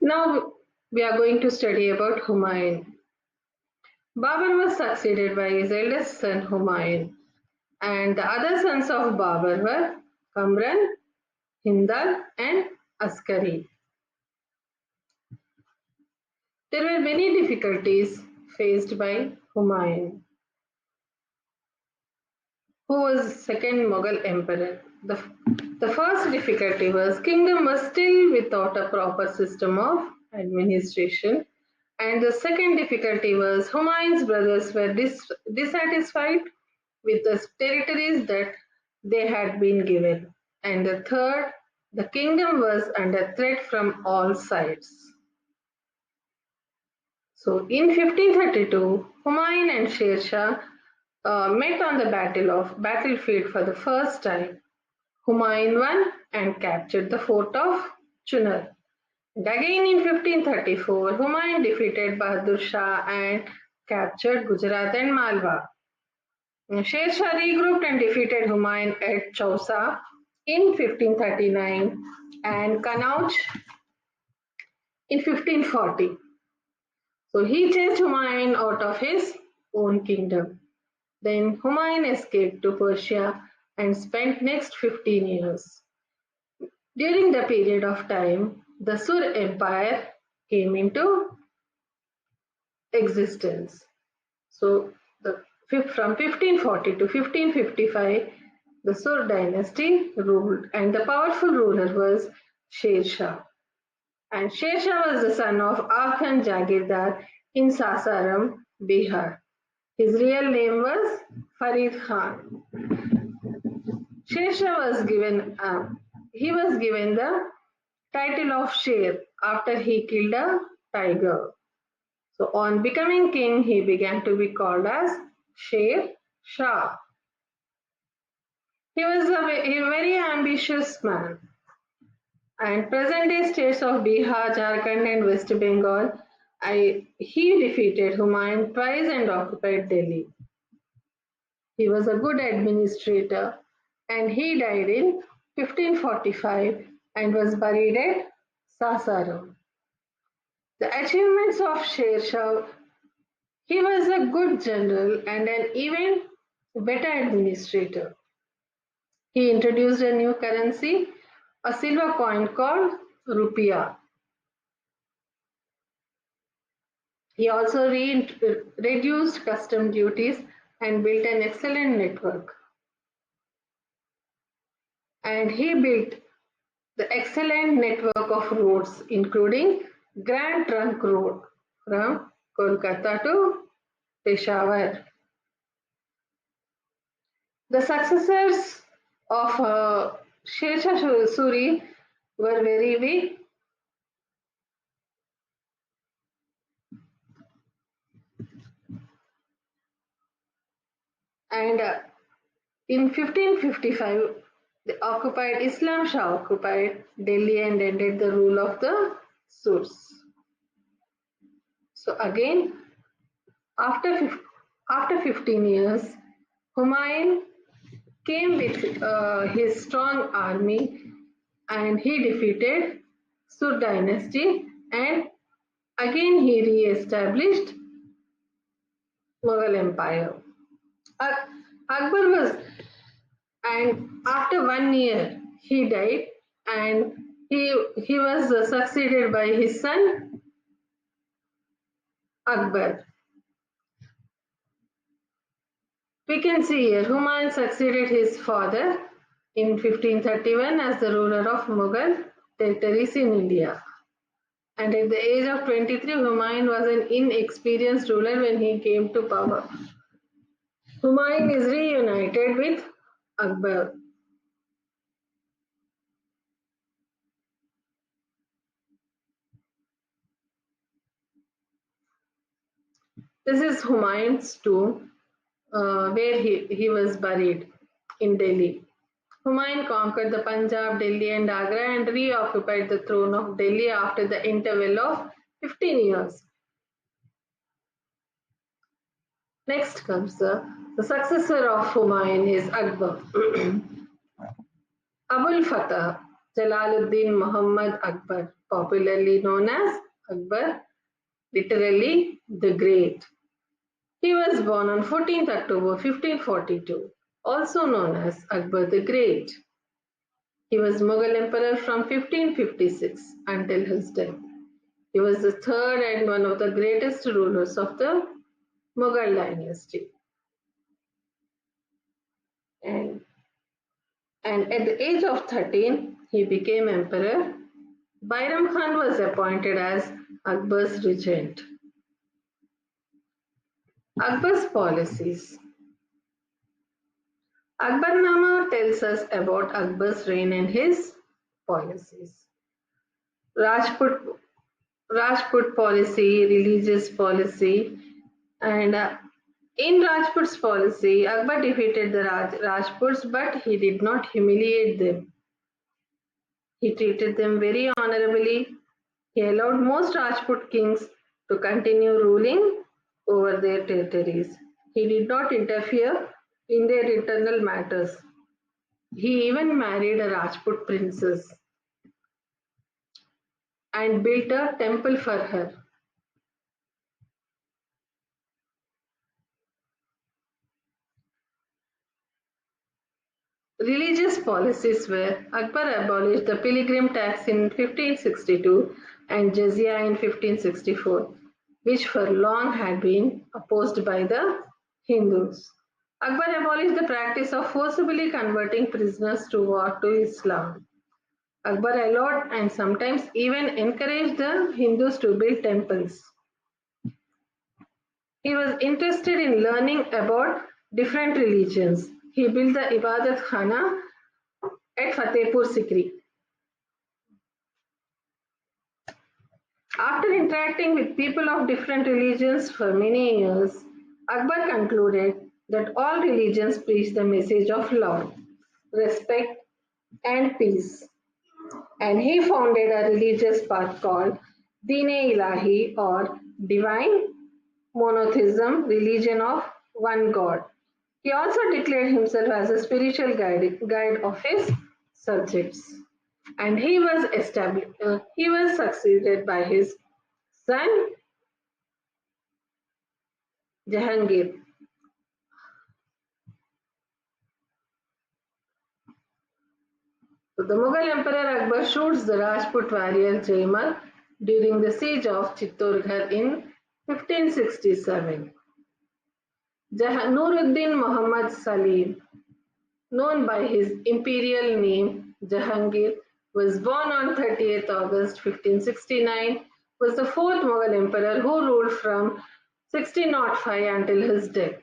Now we are going to study about Humayun. Babur was succeeded by his eldest son Humayun, and the other sons of Babur were Kamran, Hindal, and Askari. There were many difficulties faced by Humayun, who was second Mughal emperor. The first difficulty was kingdom was still without a proper system of administration, and the second difficulty was Humayun's brothers were dissatisfied with the territories that they had been given, and the third, the kingdom was under threat from all sides. So in 1532, Humayun and Sher Shah met on the battlefield for the first time. Humayun won and captured the fort of Chunar. And again in 1534, Humayun defeated Bahadur Shah and captured Gujarat and Malwa. Sher Shah regrouped and defeated Humayun at Chausa in 1539 and Kannauj in 1540. So he chased Humayun out of his own kingdom. Then Humayun escaped to Persia and spent next 15 years. During the period of time, the Sur Empire came into existence. So from 1540 to 1555, the Sur dynasty ruled, and the powerful ruler was Sher Shah. And Sher Shah was the son of Afghan Jagirdar in Sasaram, Bihar. His real name was Farid Khan. Sher Shah was given the title of Sher after he killed a tiger. So on becoming king, he began to be called as Sher Shah. He was a very ambitious man, and present-day states of Bihar, Jharkhand, and West Bengal, he defeated Humayun twice and occupied Delhi. He was a good administrator, and he died in 1545 and was buried at Sasaram. The achievements of Sher Shah: he was a good general and an even better administrator. He introduced a new currency, a silver coin called rupiah. He also reduced custom duties and built an excellent network. And he built the excellent network of roads, including Grand Trunk Road from Kolkata to Peshawar. The successors of Sher Shah Suri were very weak. And in 1555, Islam Shah occupied Delhi and ended the rule of the Surs. So again, after 15 years, Humayun came with his strong army and he defeated Sur dynasty, and again he re-established Mughal Empire. Akbar was, and after 1 year he died, and he was succeeded by his son Akbar. We can see here Humayun succeeded his father in 1531 as the ruler of Mughal territories in India. And at the age of 23, Humayun was an inexperienced ruler when he came to power. Humayun is reunited with Akbar. This is Humayun's tomb, where he was buried in Delhi. Humayun conquered the Punjab, Delhi, and Agra and reoccupied the throne of Delhi after the interval of 15 years. Next comes the successor of Humayun is Akbar. Abul Fatah. Jalaluddin Muhammad Akbar, popularly known as Akbar, literally the Great. He was born on 14th October 1542, also known as Akbar the Great. He was Mughal emperor from 1556 until his death. He was the third and one of the greatest rulers of the Mughal dynasty. And, and at the age of 13, he became emperor. Bairam Khan was appointed as Akbar's regent. Akbar's policies. Akbarnama tells us about Akbar's reign and his policies. Rajput Rajput policy, religious policy, and in Rajput's policy, Akbar defeated the Rajputs, but he did not humiliate them. He treated them very honorably. He allowed most Rajput kings to continue ruling over their territories. He did not interfere in their internal matters. He even married a Rajput princess and built a temple for her. Religious policies were Akbar abolished the pilgrim tax in 1562 and jizya in 1564, which for long had been opposed by the Hindus. Akbar abolished the practice of forcibly converting prisoners to war to Islam. Akbar allowed and sometimes even encouraged the Hindus to build temples. He was interested in learning about different religions. He built the Ibadat Khana at Fatehpur Sikri. After interacting with people of different religions for many years, Akbar concluded that all religions preach the message of love, respect, and peace. And he founded a religious path called Deen-e-Ilahi or Divine Monotheism, religion of one God. He also declared himself as a spiritual guide of his subjects. And he was succeeded by his son Jahangir. So the Mughal Emperor Akbar shoots the Rajput warrior Jaimal during the siege of Chittorgarh in 1567. Nuruddin Muhammad Salim, known by his imperial name Jahangir, was born on 30th August 1569, was the fourth Mughal emperor who ruled from 1605 until his death.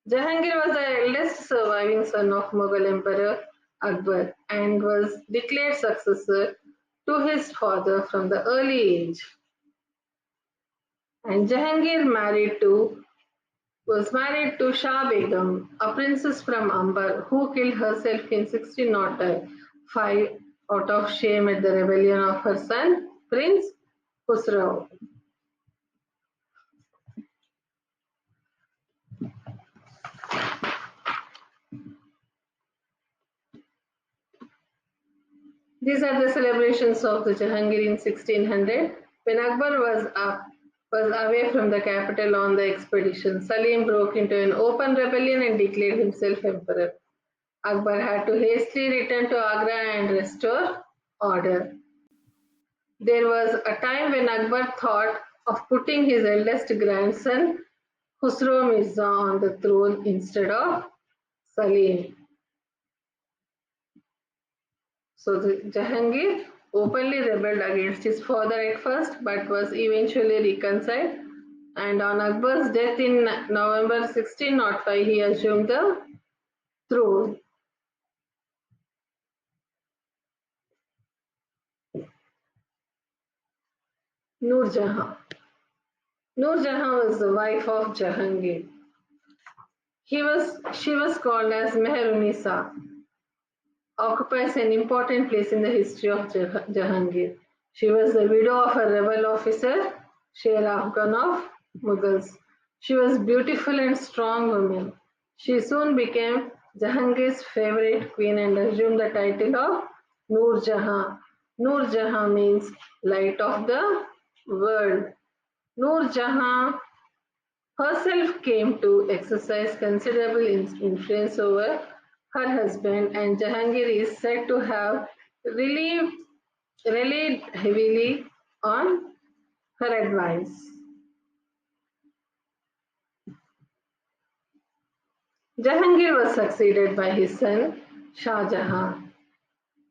Jahangir was the eldest surviving son of Mughal Emperor Akbar and was declared successor to his father from the early age. And Jahangir was married to Shah Begum, a princess from Amber, who killed herself in 1605 out of shame at the rebellion of her son, Prince Khusrau. These are the celebrations of the Jahangir in 1600. When Akbar was away from the capital on the expedition, Salim broke into an open rebellion and declared himself emperor. Akbar had to hastily return to Agra and restore order. There was a time when Akbar thought of putting his eldest grandson Khusro Mirza on the throne instead of Salim. So the Jahangir openly rebelled against his father at first, but was eventually reconciled. And on Akbar's death in November 1605, he assumed the throne. Nur Jahan. Nur Jahan was the wife of Jahangir. She was called as Meher-Unisa, occupies an important place in the history of Jahangir. She was the widow of a rebel officer, Sher Afghan of Mughals. She was beautiful and strong woman. She soon became Jahangir's favorite queen and assumed the title of Noor Jahan. Noor Jahan means light of the world. Noor Jahan herself came to exercise considerable influence over her husband, and Jahangir is said to have relied, relied heavily on her advice. Jahangir was succeeded by his son Shah Jahan.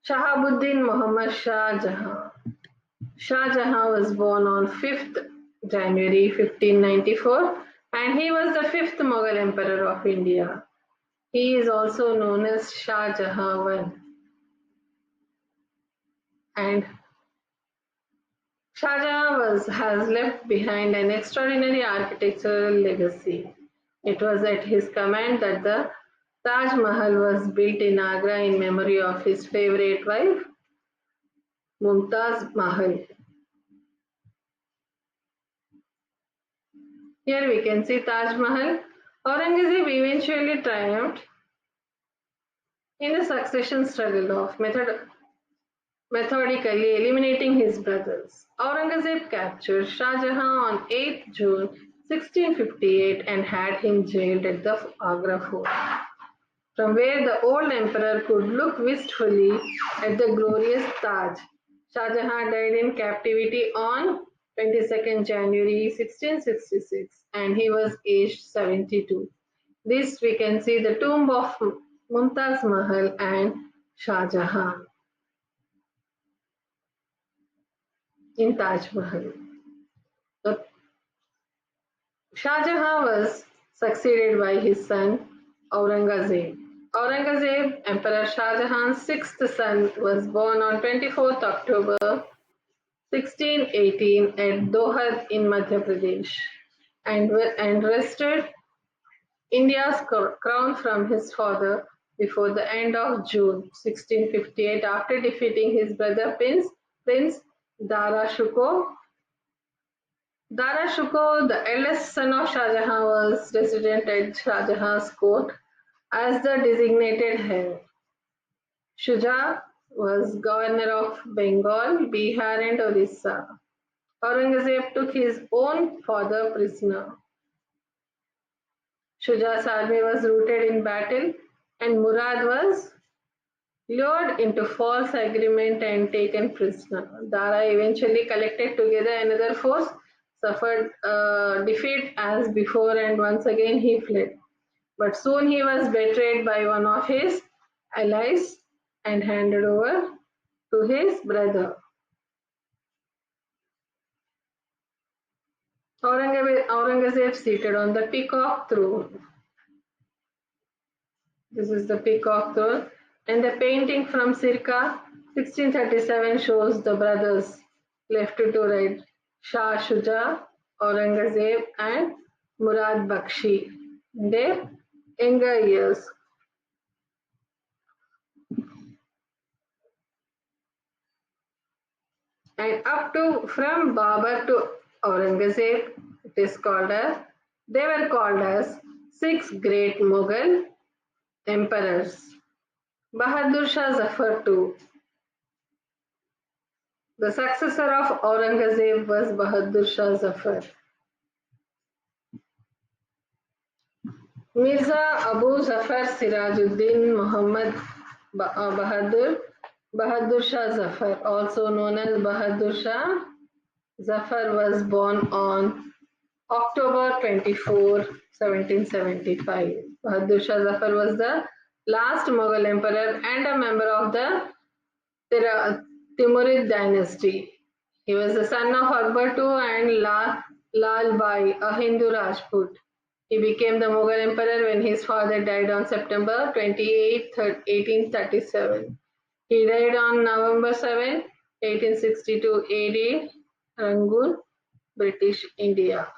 Shahabuddin Muhammad Shah Jahan. Shah Jahan was born on 5th January 1594 and he was the fifth Mughal emperor of India. He is also known as Shah Jahan I, and Shah Jahan has left behind an extraordinary architectural legacy. It was at his command that the Taj Mahal was built in Agra in memory of his favorite wife, Mumtaz Mahal. Here we can see Taj Mahal. Aurangzeb eventually triumphed in the succession struggle of methodically eliminating his brothers. Aurangzeb captured Shah Jahan on 8th June 1658 and had him jailed at the Agra fort, from where the old emperor could look wistfully at the glorious Taj. Shah Jahan died in captivity on 22nd January 1666 and he was aged 72. This we can see the tomb of Mumtaz Mahal and Shah Jahan in Taj Mahal. So, Shah Jahan was succeeded by his son Aurangzeb. Aurangzeb, Emperor Shah Jahan's sixth son, was born on 24th October 1618 at Dohad in Madhya Pradesh and wrested India's crown from his father before the end of June 1658 after defeating his brother Prince Dara Shikoh. Dara Shikoh, the eldest son of Shah Jahan, was resident at Shah Jahan's court as the designated heir. Shuja was governor of Bengal, Bihar and Orissa. Aurangzeb took his own father prisoner. Shuja's army was routed in battle and Murad was lured into false agreement and taken prisoner. Dara eventually collected together another force, suffered defeat as before, and once again he fled. But soon he was betrayed by one of his allies and handed over to his brother. Aurangzeb seated on the peacock throne. This is the peacock throne, and the painting from circa 1637 shows the brothers left to right, Shah Shuja, Aurangzeb, and Murad Bakshi in their younger years. And up to from Babur to Aurangzeb, they were called as six great Mughal emperors. Bahadur Shah Zafar too. The successor of Aurangzeb was Bahadur Shah Zafar. Mirza Abu Zafar Sirajuddin Muhammad Bahadur Shah Zafar, also known as Bahadur Shah Zafar, was born on October 24, 1775. Bahadur Shah Zafar was the last Mughal emperor and a member of the Timurid dynasty. He was the son of Akbar II and Lal Bai, a Hindu Rajput. He became the Mughal emperor when his father died on September 28, 1837. He died on November 7, 1862 AD, Rangoon, British India.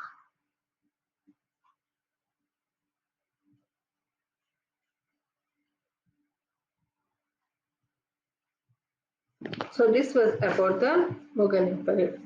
So this was about the Mughal Emperor.